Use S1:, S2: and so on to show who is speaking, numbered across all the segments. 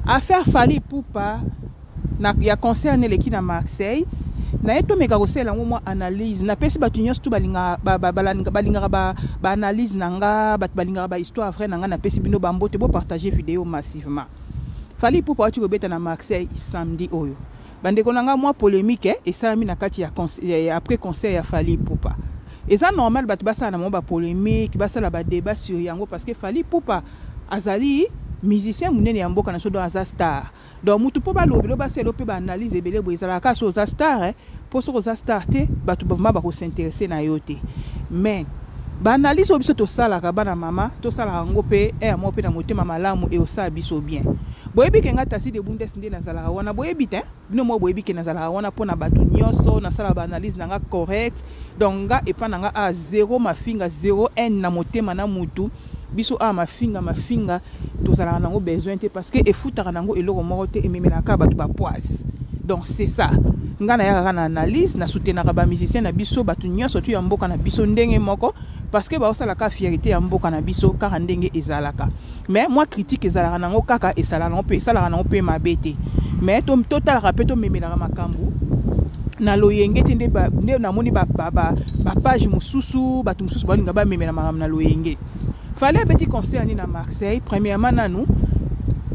S1: affaire Fally Ipupa na ya concerne les qui na Marseille na eto meka kosela ngo analyse na pesi batu nyonso tu balinga ba analyse nanga batu balinga ba histoire vrai nanga na pesi bino bambote bo partager vidéo massivement. Fally Ipupa tu kobeta na Marseille samedi oyo bande konanga moi polémique et ça mi na kati ya après concert ya Fally Ipupa. Et ça normal batu basa na mo ba polémique basa la ba débat sur yango parce que Fally Ipupa azali musicien munene ya mboka na so do aza star. Donc mutu po ba lobelo ba selo pe ba analyse ebele bo ezala ka so za star po so za star te batu ba ba ko s'intéresser na yote. Mais ba analyse obiso to sala ka bana mama to sala ngo pe mo pe na motema malamu e osa biso bien. Boyebi ke ngata si de bundes nde na zala wana boyebi te bino mo boyebi ke na zala wana po na batu nyonso na sala ba analyse nanga correct. Donc nga e pa nanga a 0 mafinga 0 n na motema na mutu biso a mafinga tozala nango besoin te parce que efutaka nango eloko moko te ememelaka bato ba poisse. Donc c'est ça nga na yaka na analyse na soutenaka ba musicien na biso bato nyonso tu ya mboka na biso ndenge moko parce que ba osala ka fierté ya mboka na biso kaka ndenge ezalaka. Mais moi critique ezalaka nango kaka esala nango pe mabete. Mais to talaka pe to memelaka makambu na loyenge te nde na moni ba page mususu bato mususu balinga ba memela makambu na loyenge. Fallait un petit concert à Marseille. Premièrement, nous,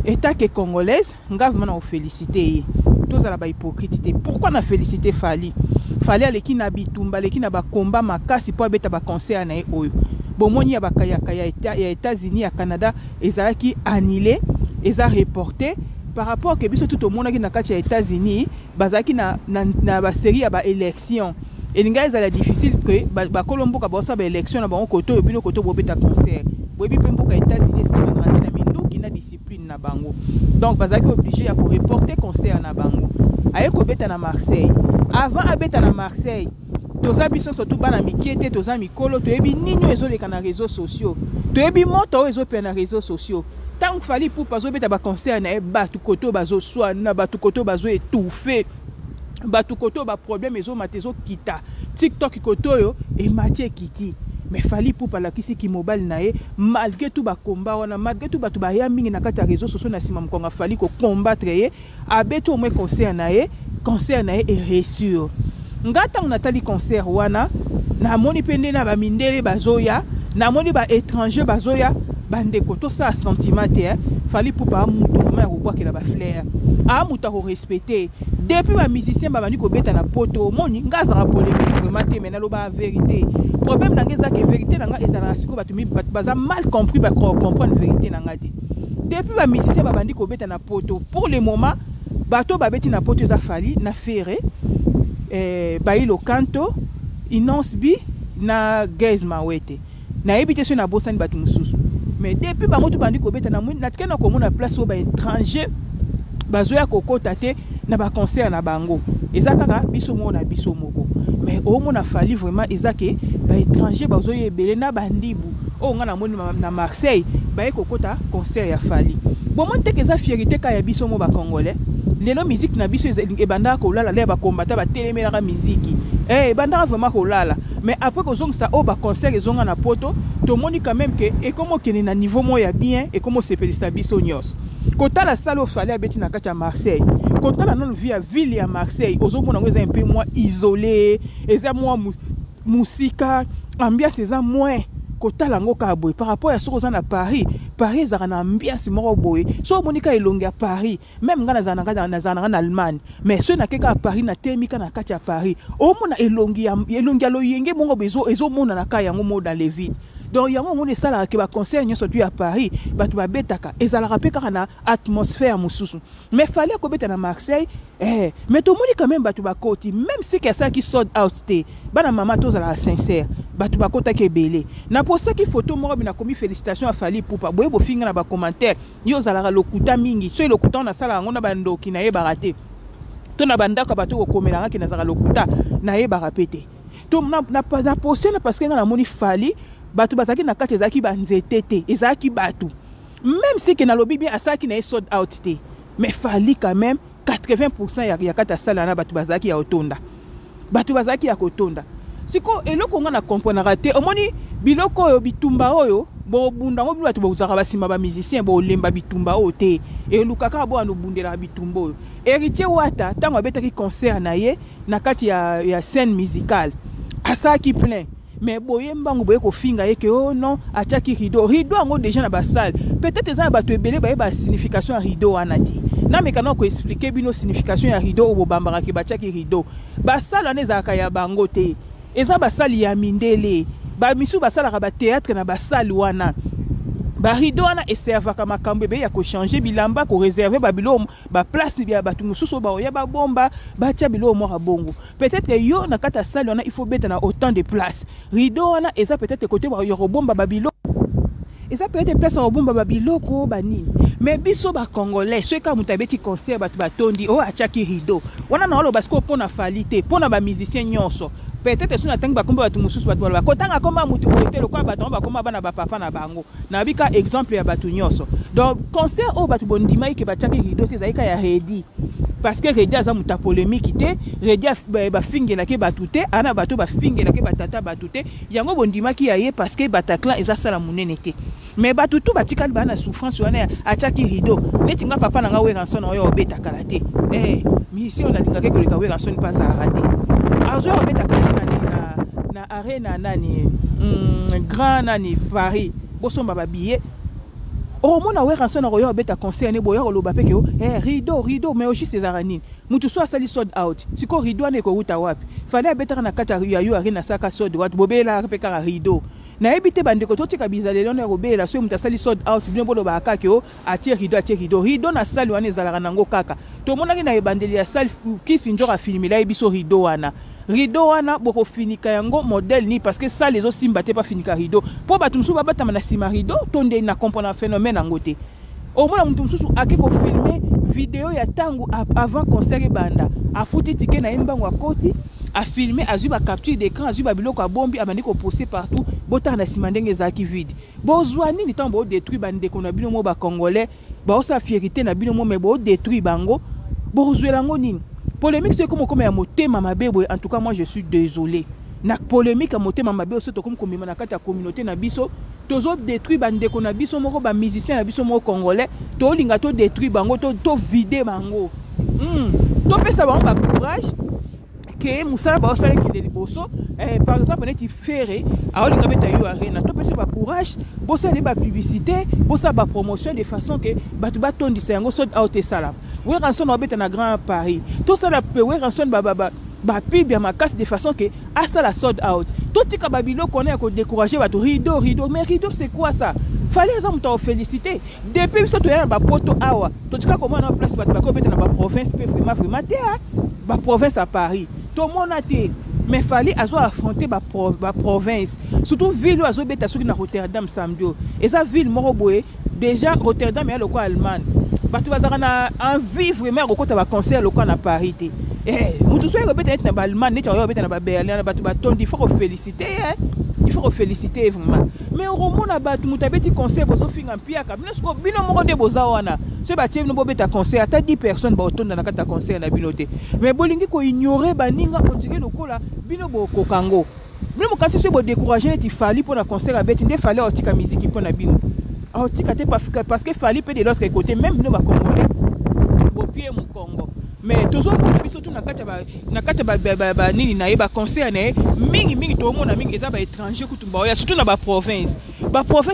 S1: État que congolaise, nous avons félicité. Tous à la hypocrite. Pourquoi on a félicité Fally? Fally à l'équipe Nabitumba, l'équipe n'a pas combat ma casse pour être un concert à Oyo. Bon, moi, il y a des États-Unis, à Canada, et ça qui annulé, et ça reporté. Par rapport à ce que tout le monde qui n'a qu'à les États-Unis, bazaki na série à élection. Et les gars, c'est difficile que ba Colombo ka bossa ba élection na ba côté et bino côté bobeta concert. Boyebi pembo ka États-Unis ça na na mindu qui na discipline na bango. Donc bazaki obligé à reporter concert na bango. Aye ko beta na Marseille. Avant à beta na Marseille, toza biso surtout bana mikiete toza mikolo toyebi ninyo ezoleka na réseaux sociaux. Toyebi moto ezope na réseaux sociaux. Tant que Fally Ipupa zo beta ba concert na batu koto bazo soa na batu koto bazo étouffé. Batu koto ba problème ezo matezo kita TikTok koto yo et Mathieu kiti. Mais Fally Ipupa la kisi ki mobile nae malgré tout ba combat wana malgré tout batu ba ya mingi na kata réseaux sociaux na sima mkonga Fally ko combattre ye abeto au moins concert nae est reçu. Ngata on atali concert wana na moni pende na ba mindele bazoya na moni ba étranger bazoya bande koto sa sentiment te Fally Ipupa mutu vraiment ya ko ke la ba flair a muta ko respecter. Depuis les musiciens babani ko beta na poto moni ngaza polémique vraiment te mais na lo ba vérité problème na ngeza que vérité nanga ezala siko batu mi baza mal compris ba comprendre vérité nanga te. Depuis les musiciens babani ko beta na poto pour le moment bato babeti na poto za Fally na Ferré Bailo Kanto Inonsbi na Gaz Mawete na ebité sur na bosani batu mususu. Mais depuis ba moto bandi ko beta na tkena ko mona place au ba étranger bazoya kokota te na ba concert na bango ezakaka biso mona biso moko. Mais au mona Fally vraiment ezake ba étranger bazoya ebele na bandibu o nga na moni na Marseille ba kokota concert ya Fally. Bon mon te keza fierté ka ya biso mo ba congolais lelo musique na biso ebanda ko lala le ba combattre ba téléméra musique ebanda vraiment ko lala. Mais après que zong ça au ba concert ezonga na poto to moni quand même que et comment kene na niveau moya bien et comment c'est pelisa biso nyos. Kota la salle au Fally abeti na kati ya Marseille. Kota la non vie à ville ya Marseille. Ozo mona ngeza un peu moins isolé, eza moins musika, ambiance eza moins. Kota la ngoka boy par rapport à ce qu'on a à Paris. Paris eza na ambiance moko boy. So monika elongi à Paris, même ngana zananga en Allemagne. Mais ceux na keka à Paris na temika na kati ya Paris. O mona elongi lo yenge mongo bezo ezo mona na kaya ngo dans les villes. Donc yango mona sala ke ba concert nyonso tu à Paris, batu ba betaka ezala rapé kaka na atmosphère mususu. Mais fallait ko beta na Marseille, mais to moni quand même batu ba koti, même si que ça qui sold out té. Bana mama to zala sincère, batu ba kota ke belé. Na posta ki photo moko bina komi félicitations à Fally Ipupa. Boye bo finga na ba commentaire, yo zala lokuta mingi. So lokuta na sala ngona ba ndoki na ye baraté. To na banda ka batu ko komela ki na zala lokuta na ye barapété. To na poster na parce que na moni Fally batu bazaki na kati ezaki banzete te ezaki batu même si que na lobi bien asaki na sold out te mais Fally quand même 80% ya kata sala na batu bazaki ya otonda batu bazaki ya kotonda siko eloko nga na comprendre te omoni biloko oyo bitumba oyo bo bunda ngo bino to bozaka basima ba musicien bo lemba bitumba ote et lukaka bo anu bundela bitumbo héritier wata tango abetaki concert na ye na kati ya scène musicale asaki plein mais boye mbango boye ko finga ye que oh non ataki rideau ngo déjà na ba salle peut-être ça ba to ebele ba signification ya rideau anati na mekana ko expliquer bino signification ya rideau bo bambara ke bataki rideau ba salle na ezaka ya bango te eza ba salle ya mindele ba misu ba salle ba théâtre na ba salle wana ba rideau wana eservaka makambo be ya ko changer bilamba ko réserver ba bilo ba place bia batu mususu ba oya ba bomba ba tia bilo mo bongo peut-être yo na kata salle wana il faut beta na autant de place rideau wana eza peut-être côté ba yo bomba ba bilo eza peut-être place au bomba ba biloko ba nini mais biso ba congolais ceux ka mutabeti concert batu batondi o achaki rideau wana na lo parce que pona falite pona ba musicien nyonso peut-être suna tangi ba komba batu mususu batu ba kotanga komba mutu kote lo kwa batu ba komba bana ba papa na bango na bika exemple ya batu nyonso donc concert o batu bondima ke bachaki rideau te zaika ya redi parce que redi aza muta polémique te redi ba fingela ke batu te ana batu ba fingela ke batata batu te yango bondima ki yaye parce que bataklan eza sala munene te mais batu tout batikali bana souffrance wana achaki rideau neti nga papa na nga we ranson oyo obeta kala te misi on a linga ke ko we ranson pas à rater azo obeta kala na arena nani grand nani Paris bosomba ba billet o mona we ranson oyo obeta concert ne boyo lo bapeke o rideau mais aussi ces aranine mutu so asali sold out siko rideau ne ko ruta wapi fallait abeta na kata yo arena saka sold out bobela repeka rideau na ebite bandeko totika bizalelo na robela so mutasali sold out bino bolo ba akake o atie rideau na sali wana ezalaka nango kaka to monaki na ebandeli ya sali kisi njora filmela ebiso rideau wana boko finika yango modèle ni parce que ça les autres simba te pas finika rideau po batu musu babata na sima rideau tonde na comprendre phénomène ngote au moins mutu musu akeko filmer vidéo ya tangu avant concert banda afuti ticket na mbango akoti a filmer azu ba capture d'écran azu ba biloko a bombi abandi ko poster partout bota na sima ndenge zaki vide bozwani ni tambo détruire bande ko na bino mo ba congolais ba osa fierté na bino mo mais bo détruire bango bozwela ngo nini polémique c'est comme ya motema mabebo en tout cas moi je suis désolé na polémique à motema mabebo c'est comme komima na kati ya communauté na biso tozo détruire bande ko na biso moko ba musicien na biso mo congolais to linga to détruire bango to vider bango to pesa bango ba courage que musala ba osala ki de liboso par exemple neti ferré a olinga beta yo arena to pesa ba courage bosala ba publicité bosala ba promotion de façon que batu batondi sa yango sold out sala we ranson obeta na grand Paris to sala pe we ranson ba pib ya makasi de façon que asala sold out to tika ba biloko na ko décourager batu rideau mais rideau c'est quoi ça fallait ça muta féliciter depuis ça to yana ba poto awa to tika comment na place batu ba ko beta na ba province pe vraiment te ba province à Paris tout le monde a été mais fallait affronter la province surtout ville où azo beta sur na Rotterdam samedi et ça ville moroboé déjà Rotterdam est le quoi Allemagne batu bazaka na envie vraiment ko ta ba concert le quoi na Paris té mutu so beta être na Allemagne net yo beta na ba Berlin batu batondi il faut féliciter vraiment mais au moment na batu mutabeti concert bozo finga mpia ka bino moko de boza wana so ba tie no beta concert ata 10 personnes ba otonda na kata concert na bino te mais bolingi ko ignorer baninga on dirait lokola bino bo kokango bino mokati so bo décourager net fali pour na concert a beti nde fali otika musique pour na bino otika te parce que fali peut de l'autre côté même bino ba congolais bo pied mu Congo mais toujours biso tu na kata ba nini na yeba concert na mingi to mona mingi eza ba étranger kutumba oya surtout na ba province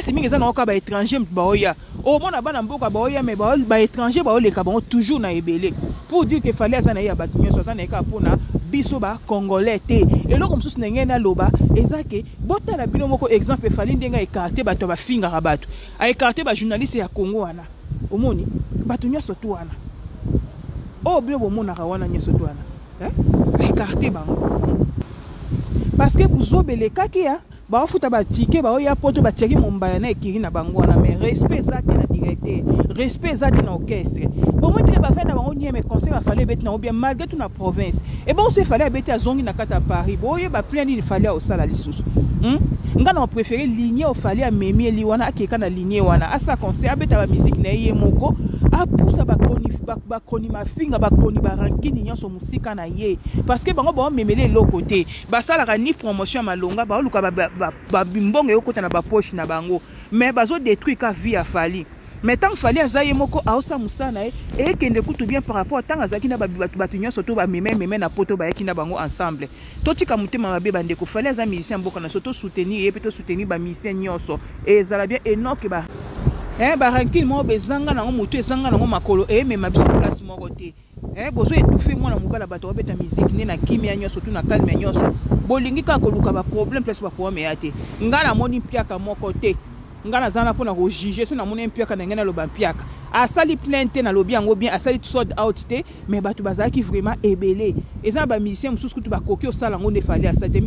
S1: mingi eza na oka ba étranger ba oya au mona bana mboka ba oya mais ba étranger ba oleka ba toujours na ebele pour dire que fallait ça na ya ba nyonso ça na ka pona biso ba congolais te et loko msusu na ngena loba ezake bota na bino moko exemple fallait ndenga écarter bato ba finga rabatu a écarter ba journaliste ya Congo wana omoni bato nyonso tu wana oh bien bon mon arawana nyeso douana écarté bango parce que vous obélez kakia ba futa ba ticket ba oya poto ba tcheki mombaya na ekiri na bango wana mais respect ça na directeur respect ça na orchestre bon moi te ba faire na bango nieme concert fallait bet na bien malgré tout na province et bon c'est fallait bet à zongi na kata Paris bo oya ba plein il fallait au sala lisusu ngana on préféré ligner au fallait à memi liwana akeka na ligner wana asa concert bet ba musique na ye moko a pousa ba kroni mafinga ba kroni ba rankini nyonso musika na ye parce que bango ba memele lo côté ba sala ni promotion malonga ba luka ba bimbonge yokota na ba poche na bango mais bazo détruire ka vie a Fally. Mais tant Fally azaye moko aosa musana et kende kutu bien par rapport tant azaki na batu nyonso to ba meme na poto ba yaki na bango ensemble. Totika mutema mabe bandeko Fally aza musicien mboka na soto soutenir et peut soutenir ba musicien nyonso et ezala bien enoke ba ba ranking mo bezanga na mutu ezanga na makolo mais mabiso place moko te. Bozo étouffer moi na mobala bato obeta musique ne na kimia nyonso to na calme nyonso. Bolingi ka koluka ba problème place ba problème yate. Ngana moni piaka moko te. Ngana zana pona ko juger so na moni piaka na ngena lo ba piaka. Asali plainte na lobi yango bien asali sold out te mais bato bazaki vraiment ebelé. Eza ba musicien mususu kutu ba koki osala ngo ne Fally asate.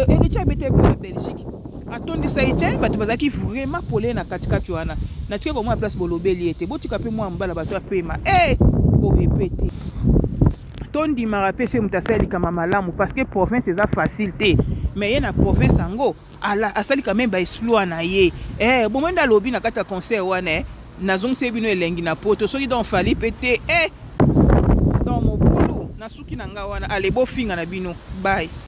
S1: Ericha bete ko na Belgique. Atondi ça été bato bazaki vraiment polé na katikati wana. Na tike ko moi place bolobeli ete. Botika pe moi mbala bato apema. Pour répéter. Tondi marape se mutasali kama malamu parce que province eza facilité mais yena province ango ala asali quand même ba exploit na ye bomenda lobi na kata concert wana nazong se bino elengi na poto soki donc Fally pété dans mon boulot na suki na nga wana ale bo finga na bino bye.